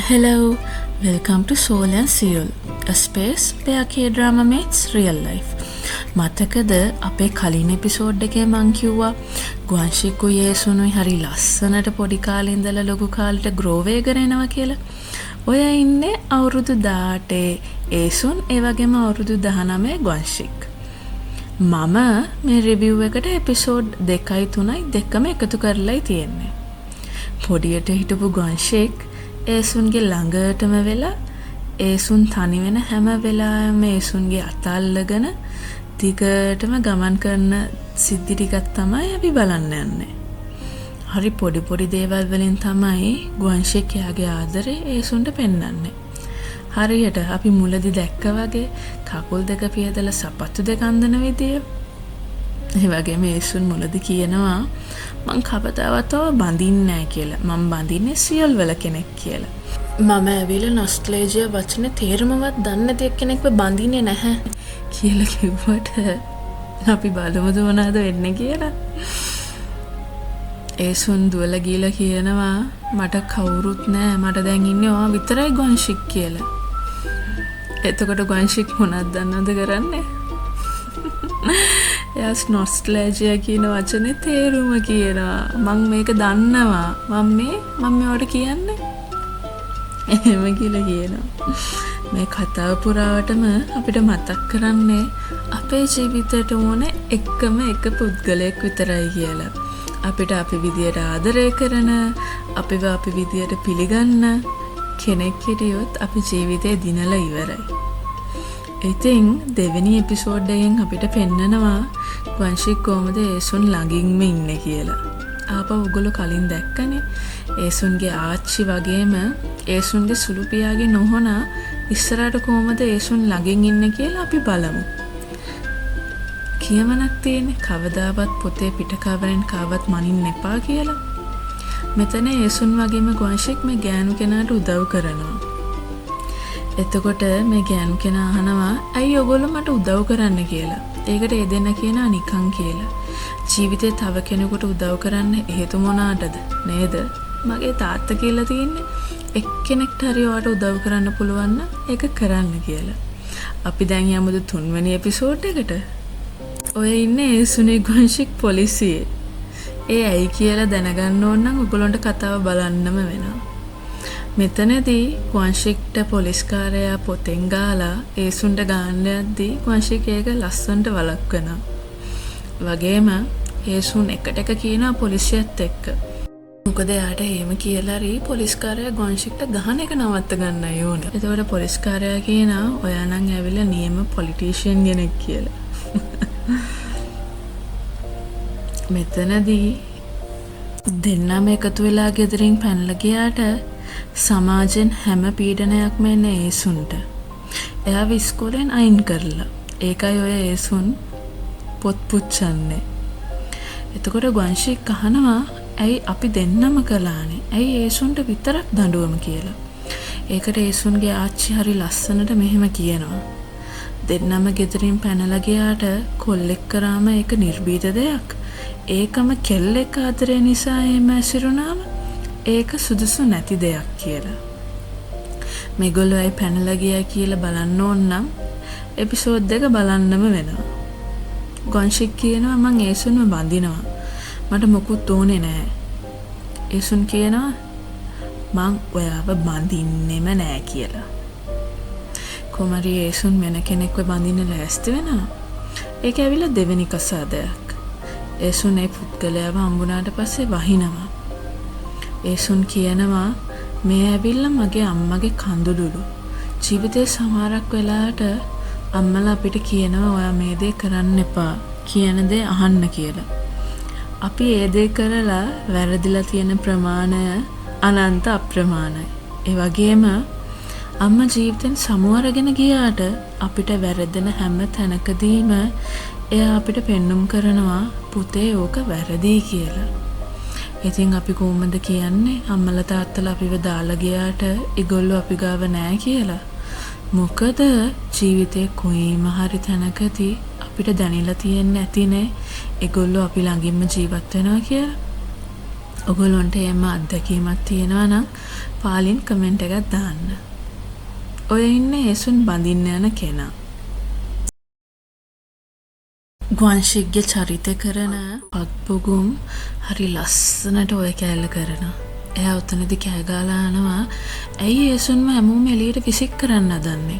Hello, welcome to Soul and Serial, a space where K-drama meets real life. මතකද අපේ කලින් episode එකේ මං කිව්වා ගුවන්ෂිකුයි ඒසුනුයි හරි ලස්සනට පොඩි කාලේ ඉඳලා ලොකු කාලෙට ග්‍රෝ වෙගෙන එනවා කියලා. ඔය ඉන්නේ අවුරුදු 18 ඒසුන් ඒ වගේම අවුරුදු 19 ගුවන්ෂික්. මම මේ රිවිව් එකට එපිසෝඩ් 2යි 3යි දෙකම එකතු කරලායි තියෙන්නේ. පොඩියට හිටපු ගුවන්ෂික් ඒසුන්ගේ ළඟටම වෙලා ඒසුන් තනි වෙන හැම වෙලාවෙම ඒසුන්ගේ අත අල්ලගෙන දිගටම ගමන් කරන සිද්ධි ටිකක් තමයි අපි බලන්න යන්නේ. හරි පොඩි පොඩි දේවල් වලින් තමයි ගුවන්ෂික් යාගේ ආදරේ ඒසුන්ට පෙන්වන්නේ. හරියට අපි මුලදී දැක්කා වගේ කකුල් දෙක පියදලා සපත්තු දෙක අඳින විදිය. ඒ වගේම ඒසුන් මුලදී කියනවා මං කවදාවත් බඳින්නේ නැහැ කියලා. මං බඳින්නේ සියල් වල කෙනෙක් කියලා. මම ඇවිල්ලා නොස්ටැල්ජියා වචනේ තේරුමවත් දන්නේ නැති කෙනෙක්ව බඳින්නේ නැහැ කියලා කිව්වට අපි බලමුද මොනවද වෙන්නේ කියලා. ඒසුන් දුවලා ගිහලා කියනවා මට කවුරුත් නැහැ. මට දැන් ඉන්නේ ඔයා විතරයි ගුවන්ෂික් කියලා. එතකොට ගුවන්ෂික් මොනවද දන්නවද කරන්නේ? එයාස් නොස්ටැල්ජියා කියන වචනේ තේරුම කියනවා. මං මේක දන්නවා. මම මේවට කියන්නේ. එහෙම කියලා කියනවා. මේ කතාව පුරාවටම අපිට මතක් කරන්නේ අපේ ජීවිතයට ඕන එකම එක පුද්ගලයෙක් විතරයි කියලා. අපිට අපි විදියට ආදරය කරන, අපිව අපි විදියට පිළිගන්න කෙනෙක් හිටියොත් අපි ජීවිතේ දිනලා ඉවරයි. ඉතින් දෙවෙනි එපිසෝඩ් එකෙන් අපිට පෙන්නනවා ගුවන්ෂික් කොහමද ඒසුන් ළඟින්ම ඉන්නේ කියලා. ආපහු ඔයගොල්ලෝ කලින් දැක්කනේ ඒසුන්ගේ ආච්චි වගේම ඒසුන්ගේ සුළු පියාගේ නෝනා ඉස්සරහට කොහමද ඒසුන් ළඟින් ඉන්නේ කියලා අපි බලමු. කියමනක් තියෙන්නේ කවදාවත් පොතේ පිටකවරෙන් කාවත් මනින්න එපා කියලා. මෙතන ඒසුන් වගේම ගුවන්ෂික් මේ ගෑනු කෙනාට උදව් කරනවා. එතකොට මේ ගෑනු කෙනා අහනවා ඇයි ඔයගොල්ලෝ මට උදව් කරන්න කියලා. ඒකට ඒ දෙන්න කියනවා නිකන් කියලා. ජීවිතේ තව කෙනෙකුට උදව් කරන්න හේතු මොනකටද නේද? මගේ තාත්තා කියලා තියෙන්නේ එක්කෙනෙක්ට හරි ඔයාට උදව් කරන්න පුළුවන් නම් ඒක කරන්න කියලා. අපි දැන් යමුද තුන්වෙනි එපිසෝඩ් එකට. ඔය ඉන්නේ ඒසුනේ ගුවන්ෂික් පොලිසියේ. ඒ ඇයි කියලා දැනගන්න ඕන නම් ඔයගොල්ලන්ට කතාව බලන්නම වෙනවා. මෙතනදී ගුවන්ෂික්ට පොලිස්කාරයා පොතෙන් ගාලා ඒසුන්ට ගාන්න යද්දී ගුවන්ෂික් ඒක ලස්සනට වළක්වනවා. වගේම ඒසුන් එකට එක කියනවා පොලිසියත් එක්ක. මොකද එයාට එහෙම කියලා හරි පොලිස්කාරයා ගුවන්ෂික්ට ගහන එක නවත්ත ගන්නයි ඕනේ. එතකොට පොලිස්කාරයා කියනවා ඔයා නම් ඇවිල්ලා නියම පොලිටිෂියන් කෙනෙක් කියලා. මෙතනදී දෙන්නම එකතු වෙලා ගෙදරින් පැනලා ගියාට සමාජෙන් හැම පීඩනයක්ම එන්නේ ඒසුන්ට. එයාව ඉස්කෝලෙන් අයින් කරලා. ඒකයි ඔය ඒසුන් පොත් පුච්චන්නේ. එතකොට ගුවන්ෂික් අහනවා ඇයි අපි දෙන්නම කළානේ? ඇයි ඒසුන්ට විතරක් දඬුවම කියලා. ඒකට ඒසුන්ගේ ආච්චි හරි ලස්සනට මෙහෙම කියනවා. දෙන්නම ගෙදරින් පැනලා ගියාට කොල්ලෙක් කරාම ඒක නිර්භීත දෙයක්. ඒකම කෙල්ලෙක් ආදරේ නිසා එහෙම ඇසිරුණාම ඒක සුදුසු නැති දෙයක් කියලා. මේගොල්ලෝ අය පැනලා ගියා කියලා බලන්න ඕන නම් එපිසෝඩ් එක බලන්නම වෙනවා. ගුවන්ෂික් කියනවා මං ඒසුන්ව බඳිනවා. මට මොකුත් ඕනේ නැහැ. ඒසුන් කියනවා මං ඔයාව බඳින්නෙම නැහැ කියලා. කොමරි ඒසුන් වෙන කෙනෙක්ව බඳින්න ලෑස්ති වෙනවා. ඒක ඇවිල්ලා දෙවෙනි කසාදයක්. ඒසුන් ඒ පුද්ගලයාව හම්බුනාට පස්සේ වහිනවා. ඒසුන් කියනවා මේ ඇවිල්ලා මගේ අම්මගේ කඳුළුළු. ජීවිතේ සමහරක් වෙලාවට අම්මලා අපිට කියනවා ඔයා මේ දේ කරන්න එපා කියන දේ අහන්න කියලා. අපි ඒ දේ කරලා වැරදිලා තියෙන ප්‍රමාණය අනන්ත අප්‍රමාණයි. ඒ වගේම අම්මා ජීවිතෙන් සමු අරගෙන ගියාට අපිට වැරදෙන හැම තැනකදීම එයා අපිට පෙන්눔 කරනවා පුතේ ඕක වැරදි කියලා. ඉතින් අපි කොහොමද කියන්නේ අම්මලා තාත්තලා අපිව දාලා ගියාට ඒගොල්ලෝ අපි ගාව නැහැ කියලා. මොකද ජීවිතේ කොයිම හරි තැනකදී අපිට දැනෙලා තියෙන්නේ නැතිනේ ඒගොල්ලෝ අපි ළඟින්ම ජීවත් වෙනවා කියලා. ඔයගොල්ලන්ට එහෙම අත්දැකීමක් තියෙනවා නම් පාලින් කමෙන්ට් එකක් දාන්න. ඔය ඉන්නේ ඒසුන් බඳින්න යන කෙනා. ගුවන්ෂික්ගේ චරිතය කරන පත්පුගුම් හරි ලස්සනට ඔය කෑල්ල කරනවා. එයා උතනදි කෑ ගාලා යනවා ඇයි ඒසුන්ව හැමෝම එළියට විසික් කරන්න හදන්නේ?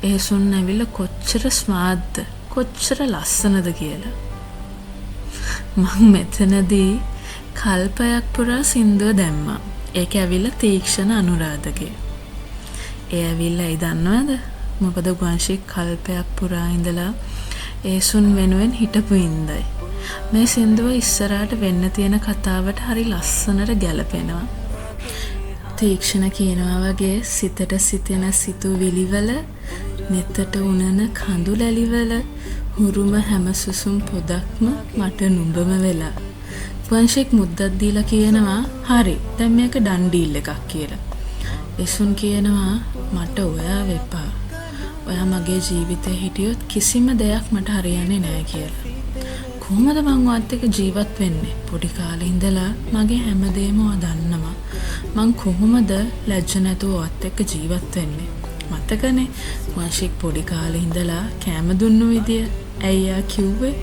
ඒසුන් ඇවිල්ලා කොච්චර ස්මාර්ට්ද කොච්චර ලස්සනද කියලා. මං මෙතනදී කල්පයක් පුරා සින්දුව දැම්මා. ඒක ඇවිල්ලා තීක්ෂණ අනුරාධගේ. ඒ ඇවිල්ලා ඇයි දන්නවද? මොකද ගුවන්ෂික් කල්පයක් පුරා ඉඳලා ඒසුන් වෙනුවෙන් හිටපු ඉඳයි. මේ සින්දුව ඉස්සරහට වෙන්න තියෙන කතාවට හරි ලස්සනට ගැලපෙනවා. තීක්ෂණ කියනවා වගේ සිතට සිතෙන සිතුවිලිවල නෙතට උනන කඳු ලැලිවල හුරුම හැම සුසුම් පොදක්ම මට නුඹම වෙලා. ගුවන්ෂික් මුද්දක් දීලා කියනවා හරි දැන් මේක ඩන් ඩීල් එකක් කියලා. ඒසුන් කියනවා මට ඔයා වෙපා. ඔයා මගේ ජීවිතේ හිටියොත් කිසිම දෙයක් මට හරියන්නේ නැහැ කියලා. කොහොමද මං ඔයත් එක්ක ජීවත් වෙන්නේ? පොඩි කාලේ ඉඳලා මගේ හැමදේම ඔයා දන්නවා. මං කොහොමද ලැජ්ජ නැතුව ඔයත් එක්ක ජීවත් වෙන්නේ? මතකනේ ගුවන්ෂික් පොඩි කාලේ ඉඳලා කෑම දුන්නු විදිය. ඇයි යා කිව්වේ?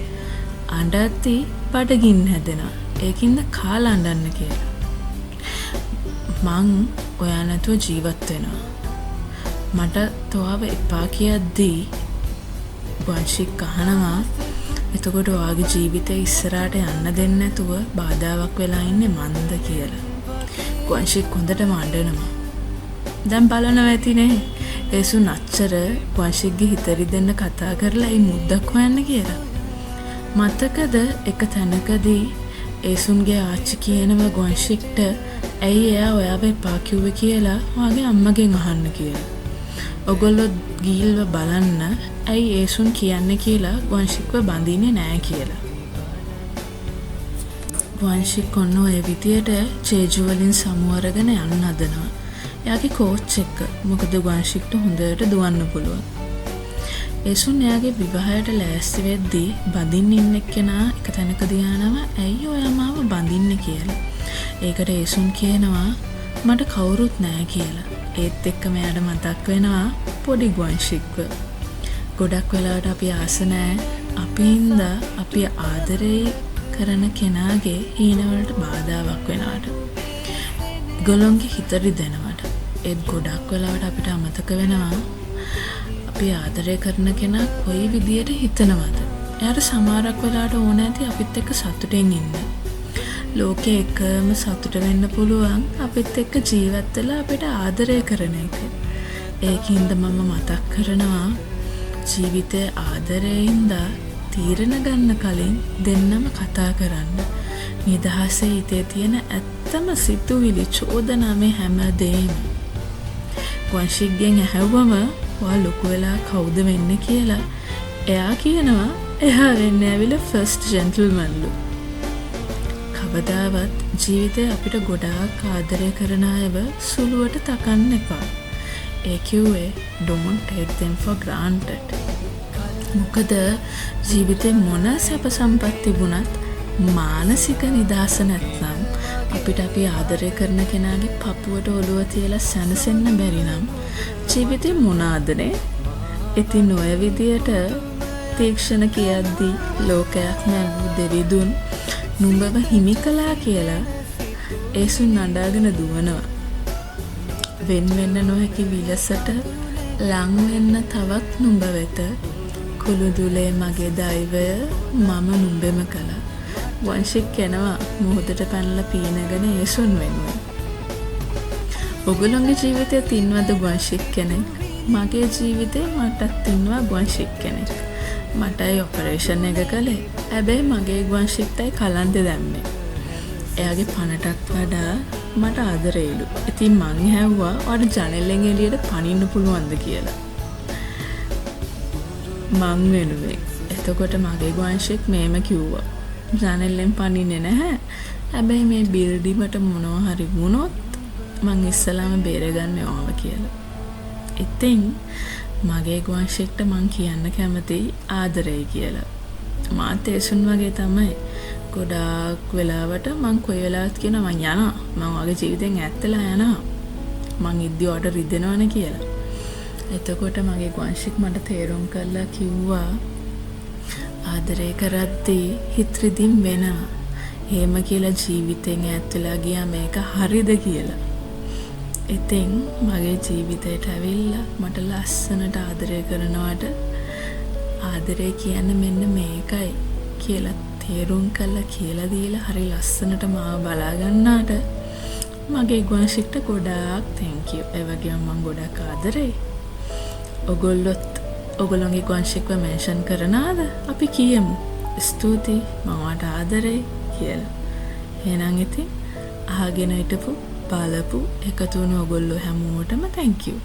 අඬද්දි බඩගින්න හැදෙනවා. ඒකින්ද කාලා අඬන්න කියලා. මං ඔයා නැතුව ජීවත් වෙනවා. මට තෝව එපා කියද්දී ගුවන්ෂික් අහනවා එතකොට ඔයාගේ ජීවිතේ ඉස්සරහට යන්න දෙන්නේ නැතුව බාධාවක් වෙලා ඉන්නේ මන්ද කියලා. ගුවන්ෂික් හොඳටම අඬනවා. දැන් බලනවා ඇතිනේ ඒසුන් අච්චර ගුවන්ෂික්ගේ හිත රිදෙන්න කතා කරලා ඒ මුද්දක් හොයන්න කියලා. මතකද එක තැනකදී ඒසුන්ගේ ආච්චි කියනවා ගුවන්ෂික්ට ඇයි එයා ඔයාව එපා කිව්වේ කියලා ඔයාගේ අම්මගෙන් අහන්න කියලා. ඔගොල්ලෝ ගිහිල්ව බලන්න ඇයි ඒසුන් කියන්නේ කියලා ගුවන්ෂික්ව බඳින්නේ නැහැ කියලා. ගුවන්ෂික් ඔන්න ඔය විදියට චේජු වලින් සමු අරගෙන යන්න හදනවා. එයාගේ කෝච් එක්ක. මොකද ගුවන්ෂික්ට හොඳට දුවන්න පුළුවන්. ඒසුන් එයාගේ විවාහයට ලෑස්ති වෙද්දී බඳින්න ඉන්න එක්කෙනා එක තැනකදී යනවා ඇයි ඔයා මාව බඳින්නේ කියලා. ඒකට ඒසුන් කියනවා මට කවුරුත් නැහැ කියලා. ඒත් එක්ක මෙයාට මතක් වෙනවා පොඩි ගුවන්ෂික්ව. ගොඩක් වෙලාවට අපි ආස නැහැ අපි හින්දා අපි ආදරේ කරන කෙනාගේ හීනවලට බාධාවක් වෙනවට. ගොල්ලොන්ගේ හිත රිදෙනවට. ඒත් ගොඩක් වෙලාවට අපිට අමතක වෙනවා අපි ආදරය කරන කෙනා කොයි විදියට හිතනවද. එයාට සමහරක් වෙලාවට ඕන ඇති අපිත් එක්ක සතුටින් ඉන්න. ලෝකේ එකම සතුට වෙන්න පුළුවන් අපිත් එක්ක ජීවත් වෙලා අපිට ආදරය කරන එක. ඒකින්ද මම මතක් කරනවා ජීවිතයේ ආදරයෙන්ද තීරණ ගන්න කලින් දෙන්නම කතා කරන්න. නිදහසේ හිතේ තියෙන ඇත්තම සිතුවිලි චෝදනා මේ හැමදේම. ගුවන්ෂික්ගෙන් ඇහුවම ඔයා ලොකු වෙලා කවුද වෙන්නේ කියලා. එයා කියනවා එයා වෙන්නේ ඇවිල්ලා ෆර්ස්ට් ජෙන්ටල්මන්ලු. කවදාවත් ජීවිතේ අපිට ගොඩාක් ආදරය කරන අයව සුළුවට තකන්න එපා. ඒ කිව්වේ don't take them for granted. මොකද ජීවිතේ මොන සැප සම්පත් තිබුණත් මානසික නිදහස නැත්නම් අපිට අපි ආදරය කරන කෙනාගේ පපුවට ඔළුව තියලා සැනසෙන්න බැරි නම් ජීවිතේ මොනවාදනේ? ඉතින් ඔය විදියට තීක්ෂණ කියද්දී ලෝකයක් නැවූ දෙවිදුන් නුඹව හිමි කළා කියලා ඒසුන් අඬාගෙන දුවනවා. වෙන් වෙන්න නොහැකි විලසට ලං වෙන්න තවත් නුඹ වෙත කුළුදුලේ මගේ දෛවය මම නුඹෙම කළා. වංශික් යනවා මොහොතට පැනලා පීනගෙන ඒසුන් වෙනුවෙන්. ඔගොල්ලෝගේ ජීවිතේ තින්වද වංශික් කෙනෙක්? මගේ ජීවිතේ මටත් ඉන්නවා වංශික් කෙනෙක්. මටයි ඔපරේෂන් එක කළේ. හැබැයි මගේ වංශික්ටයි කලන්තේ දැම්මේ. එයාගේ පණටත් වඩා මට ආදරේලු. ඉතින් මං හැව්වා ඔයාට ජනෙලෙන් එළියට පනින්න පුළුවන්ද කියලා. මං වෙනුවෙන්. එතකොට මගේ වංශික් මේම කිව්වා. ජනෙලෙන් පනින්නේ නැහැ. හැබැයි මේ බිල්ඩිමට මොනවා හරි වුණොත් මං ඉස්සලාම බේරගන්න ඕව කියලා. ඉතින් මගේ වංශික්ට මං කියන්න කැමතියි ආදරේ කියලා. මාත් ඒසුන් වගේ තමයි. ගොඩාක් වෙලාවට මං කොයි වෙලාවත් කියනවා මං යනවා. මං වගේ ජීවිතෙන් ඈත් වෙලා යනවා. මං ඉද්දි ඔයාට රිදෙනවනේ කියලා. එතකොට මගේ ගුවන්ෂික් මට තේරුම් කරලා කිව්වා ආදරය කරද්දී හිත රිදීම් වෙනවා. එහෙම කියලා ජීවිතෙන් ඈත් වෙලා ගියා මේක හරිද කියලා. ඉතින් මගේ ජීවිතයට ඇවිල්ලා මට ලස්සනට ආදරය කරනවට ආදරය කියන්නේ මෙන්න මේකයි කියලා තේරුම් කරලා කියලා දීලා හරි ලස්සනට මාව බලා ගන්නාට මගේ ගුවන්ෂික්ට ගොඩාක් thank you. ඒ වගේම මම ගොඩක් ආදරෙයි. ඔගොල්ලොත් ඔගොල්ලෝගේ ගුවන්ෂික්ව මෙන්ෂන් කරනාද? අපි කියමු. ස්තුතියි මම වාට ආදරෙයි කියලා. එහෙනම් ඉතින් අහගෙන හිටපු බලපු එකතු වුණු ඔයගොල්ලෝ හැමෝටම thank you.